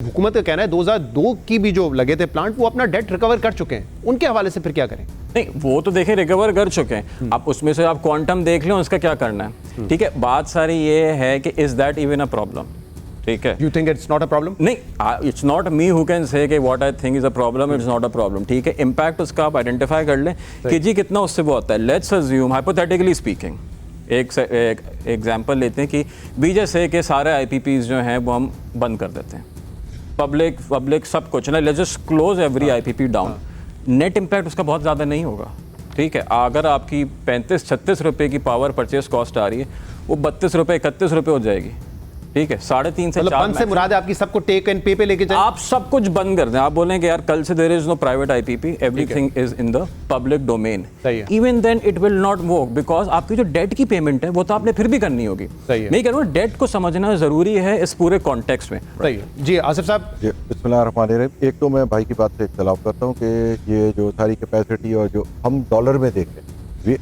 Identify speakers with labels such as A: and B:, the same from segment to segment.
A: हुकूमत का कहना है 2002 की भी जो लगे थे प्लांट वो अपना डेट रिकवर कर चुके हैं, उनके हवाले से फिर क्या करें?
B: नहीं, वो तो देखें रिकवर कर चुके हैं। आप उसमें से आप क्वांटम देख लें, उसका क्या करना है। ठीक है, बात सारी ये है कि is that even a problem? ठीक है,
A: you think it's not a problem?
B: नहीं, it's not me who can say कि what I think is a problem, it's not a problem. ठीक है, इम्पैक्ट उसका आप आइडेंटिफाई कर लें कि जी कितना उससे वो होता है। लेट्स अज्यूम हाइपोथेटिकली स्पीकिंग, एक एग्जांपल लेते हैं कि बीजे से के सारे आईपीपीज जो हैं वो हम बंद कर देते हैं, पब्लिक सब कुछ ना, let's just close every IPP down. Net impact उसका बहुत ज़्यादा नहीं होगा। ठीक है, अगर आपकी 35-36 रुपए की पावर परचेस कॉस्ट आ रही है, वो 32 रुपए 31 रुपए हो जाएगी। ठीक है, 3.5 से 4
A: बंद से मुराद है आपकी सबको टेक एंड पे पे लेके जाए?
B: आप सब कुछ बंद कर दें। आप बोलें कि यार कल से there is no private IPP, everything is in the public domain. Even then it will not work, because आपकी जो डेट की पेमेंट है वो तो आपने फिर भी करनी होगी। मैं कह रहा हूँ डेट को समझना जरूरी है इस पूरे कॉन्टेक्स्ट में।
A: सही है जी। आसिफ साहब,
C: बिस्मिल्लाहिर्रहमानिर्रहीम। एक तो मैं भाई की बात से इख्तलाफ करता हूँ कि ये जो सारी कैपेसिटी और जो हम डॉलर में देखें,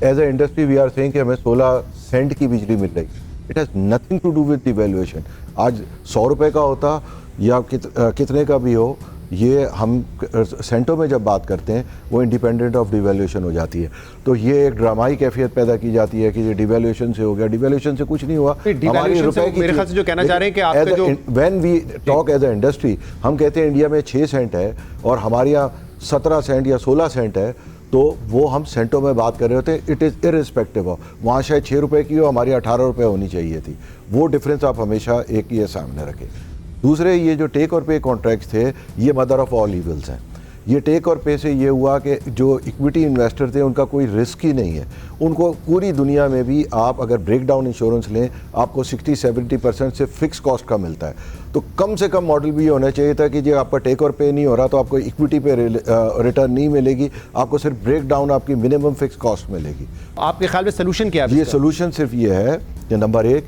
C: as a industry we are saying कि हमें 16 सेंट की बिजली मिल रही। It has nothing to do with the valuation. आज 100 रुपये का होता या कितने का भी हो, ये हम सेंटों में जब बात करते हैं वो इंडिपेंडेंट ऑफ डिवैल्यूएशन हो जाती है। तो ये एक ड्रामाई कैफियत पैदा की जाती है कि ये डिवैल्यूएशन से हो गया। डिवैल्यूएशन से कुछ नहीं हुआ।
A: हमारी रुपए की, मेरे ख्याल से जो कहना चाह रहे हैं कि आपके जो
C: when we talk as a industry, हम कहते हैं इंडिया में 6 सेंट है और हमारे यहाँ 17 सेंट या 16 सेंट है, तो वो हम सेंटों में बात कर रहे होते हैं। इट इज़ इररिस्पेक्टिव ऑफ, वहाँ शायद 6 रुपये की हो, हमारी 18 रुपये होनी चाहिए थी। वो डिफरेंस आप हमेशा एक ये सामने रखें। दूसरे, ये जो टेक और पे कॉन्ट्रैक्ट्स थे, ये मदर ऑफ ऑल इविल्स हैं। ये टेक और पे से ये हुआ कि जो इक्विटी इन्वेस्टर थे उनका कोई रिस्क ही नहीं है। उनको पूरी दुनिया में भी आप अगर ब्रेक डाउन इंश्योरेंस लें, आपको 60-70% से फिक्स कॉस्ट का मिलता है। तो कम से कम मॉडल भी होना चाहिए था कि जी आपका टेक और पे नहीं हो रहा तो आपको इक्विटी पे रिटर्न नहीं मिलेगी, आपको सिर्फ ब्रेक डाउन आपकी मिनिमम फिक्स कॉस्ट मिलेगी।
A: आपके ख्याल में सोल्यूशन क्या है?
C: ये सोल्यूशन सिर्फ ये है कि नंबर 1,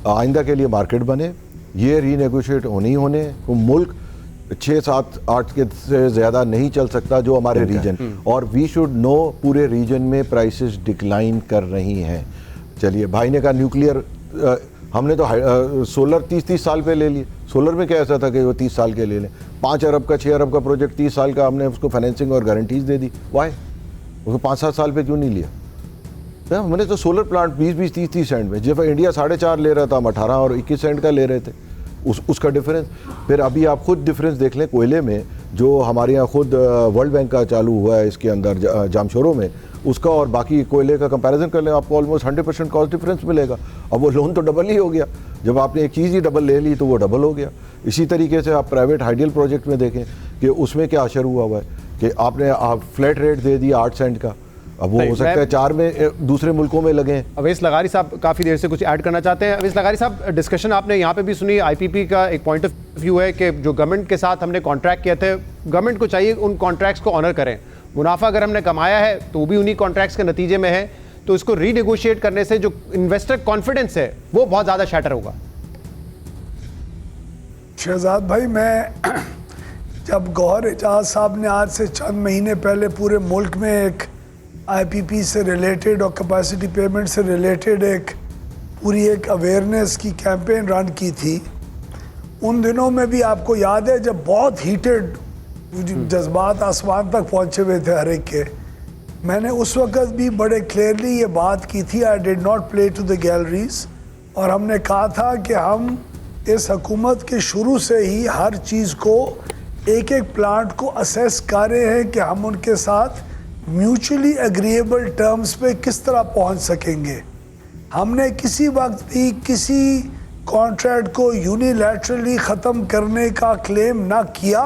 C: आइंदा के लिए मार्केट बने, ये रीनेगोशिएट होने ही होने। वो मुल्क 6-7-8 के से ज़्यादा नहीं चल सकता जो हमारे रीजन, और वी शुड नो पूरे रीजन में प्राइसेस डिक्लाइन कर रही हैं। चलिए, भाई ने कहा न्यूक्लियर, हमने तो सोलर 30-30 साल पे ले लिए। सोलर में क्या ऐसा था कि वो 30 साल के ले लें? 5 अरब का 6 अरब का प्रोजेक्ट 30 साल का, हमने उसको फाइनेंसिंग और गारंटीज दे दी। वाई? उसको 5-7 साल पे क्यों नहीं लिया? हमने तो सोलर प्लांट 20-20 30-30 सेंट में, जब इंडिया 4.5 ले रहा था, हम 18 और 21 सेंट का ले रहे थे। उसका डिफरेंस। फिर अभी आप खुद डिफरेंस देख लें कोयले में, जो हमारे यहाँ खुद वर्ल्ड बैंक का चालू हुआ है इसके अंदर जामशोरों में, उसका और बाकी कोयले का कंपैरिजन कर लें, आपको ऑलमोस्ट 100% कॉस्ट डिफरेंस मिलेगा। अब वो लोन तो डबल ही हो गया। जब आपने एक चीज़ ही डबल ले ली तो वो डबल हो गया। इसी तरीके से आप प्राइवेट हाइडियल प्रोजेक्ट में देखें कि उसमें क्या असर हुआ है कि आपने फ्लैट रेट दे दिया 8 सेंट का, अब वो हो सकता है 4 में दूसरे मुल्कों में लगे।
A: अवैस लगारी साहब काफ़ी देर से कुछ ऐड करना चाहते हैं। अवैस लगारी साहब, डिस्कशन आपने यहाँ पे भी सुनी, आईपीपी का एक पॉइंट ऑफ व्यू है कि जो गवर्नमेंट के साथ हमने कॉन्ट्रैक्ट किए थे, गवर्नमेंट को चाहिए उन कॉन्ट्रैक्ट्स को ऑनर करें। मुनाफा अगर हमने कमाया है तो वो भी उन्हीं कॉन्ट्रैक्ट्स के नतीजे में है, तो इसको रीनेगोशिएट करने से जो इन्वेस्टर कॉन्फिडेंस है वो बहुत ज़्यादा शैटर होगा।
D: शहजाद भाई, मैं जब गौहर एजाज साहब ने आज से चंद महीने पहले पूरे मुल्क में एक आईपीपी से रिलेटेड और कैपेसिटी पेमेंट से रिलेटेड एक पूरी एक अवेयरनेस की कैंपेन रन की थी, उन दिनों में भी आपको याद है जब बहुत हीटेड जज्बात आसमान तक पहुंचे हुए थे हर एक के, मैंने उस वक़्त भी बड़े क्लियरली ये बात की थी, I did not play to the galleries, और हमने कहा था कि हम इस हुकूमत के शुरू से ही हर चीज़ को एक एक प्लांट को असेस कर रहे हैं कि हम उनके साथ म्यूचुअली एग्रीएबल टर्म्स पे किस तरह पहुंच सकेंगे। हमने किसी वक्त भी किसी कॉन्ट्रैक्ट को यूनिलैटरली ख़त्म करने का क्लेम ना किया,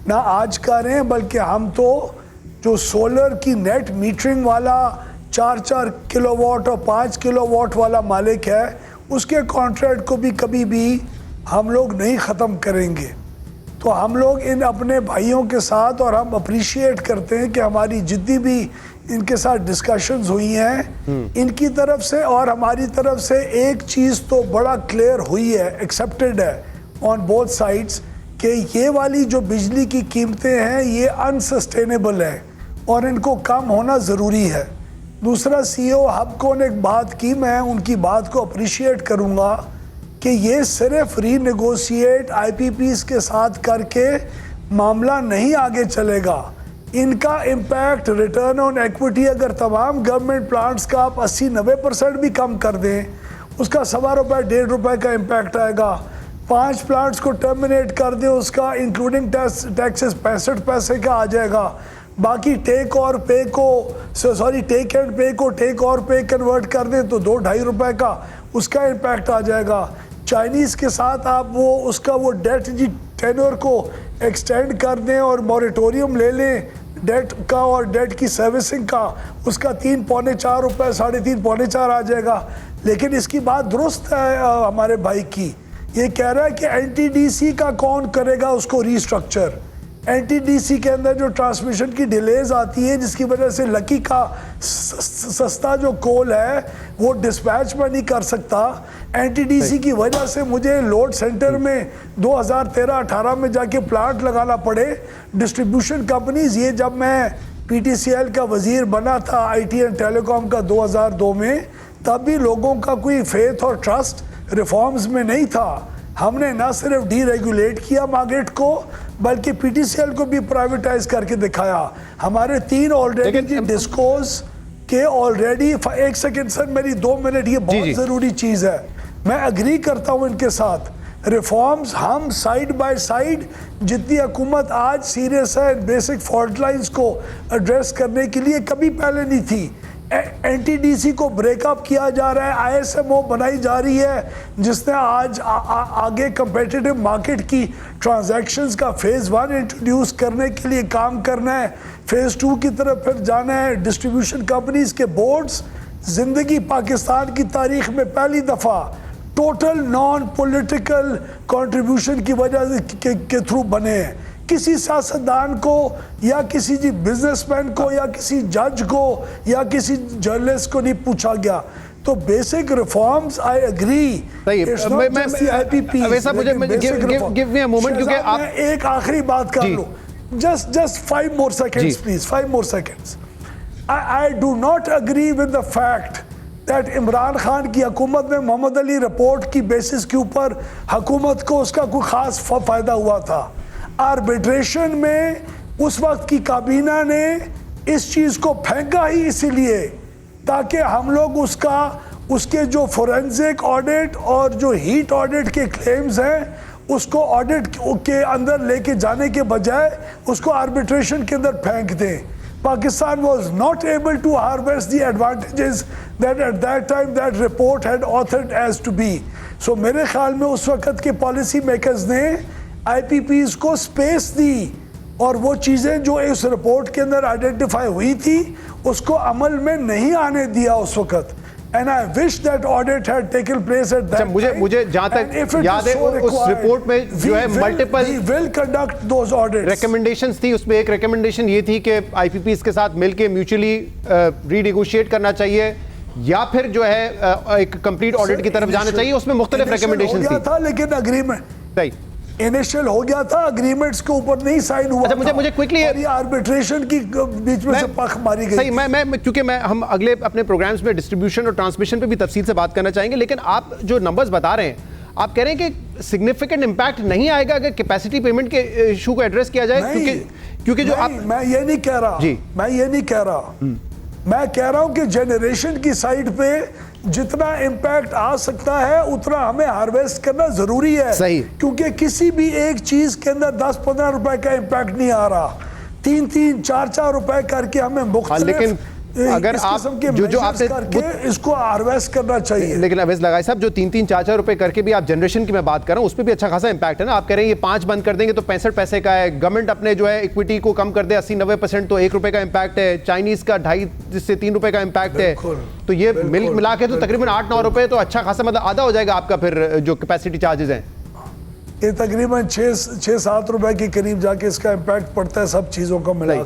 D: ना आज कर रहे हैं, बल्कि हम तो जो सोलर की नेट मीटरिंग वाला 4-4 किलोवाट और 5 किलोवाट वाला मालिक है, उसके कॉन्ट्रैक्ट को भी कभी भी हम लोग नहीं ख़त्म करेंगे। तो हम लोग इन अपने भाइयों के साथ, और हम अप्रिशिएट करते हैं कि हमारी जितनी भी इनके साथ डिस्कशंस हुई हैं इनकी तरफ से और हमारी तरफ से, एक चीज़ तो बड़ा क्लियर हुई है, एक्सेप्टेड है ऑन बोथ साइड्स, कि ये वाली जो बिजली की कीमतें हैं ये अनसस्टेनेबल है और इनको कम होना ज़रूरी है। दूसरा, CEO हबको ने एक बात की, मैं उनकी बात को अप्रिशिएट करूँगा कि ये सिर्फ रीनेगोशिएट आईपीपीस के साथ करके मामला नहीं आगे चलेगा। इनका इम्पैक्ट रिटर्न ऑन इक्विटी अगर तमाम गवर्नमेंट प्लांट्स का आप 80-90% भी कम कर दें, उसका ₹1.25 ₹1.5 का इम्पैक्ट आएगा। 5 प्लांट्स को टर्मिनेट कर दें, उसका इंक्लूडिंग टैक्सेस 65 पैसे का आ जाएगा। बाकी टेक और पे को टेक एंड पे को टेक और पे कन्वर्ट कर दें तो ₹2-2.5 का उसका इम्पैक्ट आ जाएगा। चाइनीज़ के साथ आप वो डेट जी टेन्योर को एक्सटेंड कर दें और मॉरेटोरियम ले लें डेट का और डेट की सर्विसिंग का, उसका ₹3-4.25 3.5-4 आ जाएगा। लेकिन इसकी बात दुरुस्त है हमारे भाई की, ये कह रहा है कि एनटीडीसी का कौन करेगा उसको रीस्ट्रक्चर। एनटीडीसी के अंदर जो ट्रांसमिशन की डिलेज आती है जिसकी वजह से लकी का सस्ता जो कोल है वो डिस्पैच में नहीं कर सकता। एनटीडीसी की वजह से मुझे लोड सेंटर में 2013-18 में जाके प्लांट लगाना पड़े। डिस्ट्रीब्यूशन कंपनीज, ये जब मैं पीटीसीएल का वजीर बना था आईटी एंड टेलीकॉम का 2002 में, तब भी लोगों का कोई फेथ और ट्रस्ट रिफॉर्म्स में नहीं था। हमने ना सिर्फ डीरेगुलेट किया मार्केट को बल्कि पीटीसीएल को भी प्राइवेटाइज करके दिखाया। हमारे 3 ऑलरेडी डिस्कोज के ऑलरेडी, एक सेकेंड सर मेरी 2 मिनट, ये बहुत ज़रूरी चीज़ है। मैं अग्री करता हूँ इनके साथ, रिफॉर्म्स हम साइड बाय साइड, जितनी हुकूमत आज सीरियस है बेसिक फॉल्ट लाइन्स को एड्रेस करने के लिए कभी पहले नहीं थी। एनटीडीसी को ब्रेकअप किया जा रहा है, आईएसएमओ बनाई जा रही है जिसने आज आगे कंपेटिटिव मार्केट की ट्रांजैक्शंस का फेज़ 1 इंट्रोड्यूस करने के लिए काम करना है, फेज़ 2 की तरफ फिर जाना है। डिस्ट्रीब्यूशन कंपनीज के बोर्ड्स ज़िंदगी पाकिस्तान की तारीख में पहली दफ़ा टोटल नॉन पॉलिटिकल कंट्रीब्यूशन की वजह के थ्रू बने हैं। किसी सियासतदान को या किसी बिजनेसमैन को या किसी जज को या किसी जर्नलिस्ट को नहीं पूछा गया। तो बेसिक रिफॉर्म्स आई एग्री, एक आखिरी बात कर लो, just 5 more seconds please, 5 more seconds. I do not agree with the fact that Imran Khan की हुकूमत में मोहम्मद अली रिपोर्ट की बेसिस के ऊपर हुकूमत को उसका कोई खास फायदा हुआ था। आर्बिट्रेशन में उस वक्त की काबीना ने इस चीज़ को फेंका ही इसीलिए ताकि हम लोग उसके जो फोरेंसिक ऑडिट और जो हीट ऑडिट के क्लेम्स हैं उसको ऑडिट के अंदर लेके जाने के बजाय उसको आर्बिट्रेशन के अंदर फेंक दें। Pakistan was not able to harvest the advantages that at that time that report had authored as to be. So मेरे ख्याल में उस वक्त के पॉलिसी मेकर्स ने आईपीपीज को स्पेस दी और वो चीज़ें जो इस रिपोर्ट के अंदर आइडेंटिफाई हुई थी उसको अमल में नहीं आने दिया उस वक्त। And I wish that audit had taken place at that time.
A: मुझे जहाँ तक याद है उस रिपोर्ट में जो है multiple
D: we will conduct those audits.
A: Recommendations थी, उसमें एक रिकमेंडेशन ये थी कि आईपीपीज के साथ मिलके म्यूचुअली रीनेगोशिएट करना चाहिए या फिर जो है एक कंप्लीट ऑडिट की तरफ जाना चाहिए। उसमें मुख्तलिफ रिकमेंडेशंस
D: थी, लेकिन अग्रीमेंट
A: सही
D: इनिशियल हो गया था, एग्रीमेंट्स के ऊपर नहीं साइन हुआ।
A: अच्छा, मुझे क्विकली
D: आर्बिट्रेशन की बीच में से पख मारी गई।
A: सही, मैं क्योंकि हम अगले अपने प्रोग्राम्स में डिस्ट्रीब्यूशन और ट्रांसमिशन पे भी तफसील से बात करना चाहेंगे, लेकिन आप जो नंबर्स बता रहे हैं, आप कह रहे हैं कि सिग्निफिकेंट इंपैक्ट नहीं आएगा अगर कैपेसिटी पेमेंट के इशू को एड्रेस किया जाए, क्योंकि जो आप,
D: मैं ये नहीं कह रहा जी, मैं ये नहीं कह रहा, मैं कह रहा हूं कि जनरेशन की साइड पे जितना इम्पैक्ट आ सकता है उतना हमें हार्वेस्ट करना जरूरी है।
A: सही, क्योंकि
D: किसी भी एक चीज के अंदर 10-15 रुपए का इम्पैक्ट नहीं आ रहा, 3-3, 4-4 रुपए करके हमें मुख्तलिफ
A: लेकिन अगर आप जो आपने
D: इसको हार्वेस्ट करना चाहिए।
A: लेकिन अवैस लगाई साहब, जो 3-3, 4-4 रुपए करके भी आप जनरेशन की मैं बात कर रहा हूँ उस पर भी अच्छा खासा इंपैक्ट है ना। आप कह रहे हैं ये 5 बंद कर देंगे तो 65 पैसे का है, गवर्नमेंट अपने जो है इक्विटी को कम कर दे 80-90% तो 1 रुपए का इंपैक्ट है, चाइनीज का 2.5 से 3 रुपए का इंपैक्ट है, तो ये मिला के तो तकरीबन 8-9 रुपए, तो अच्छा खासा मतलब आधा हो जाएगा आपका फिर जो कैपेसिटी चार्जेस हैं।
D: ये तकरीबन 6-7 रुपए के करीब जाके इसका इम्पैक्ट पड़ता है सब चीज़ों को मिला।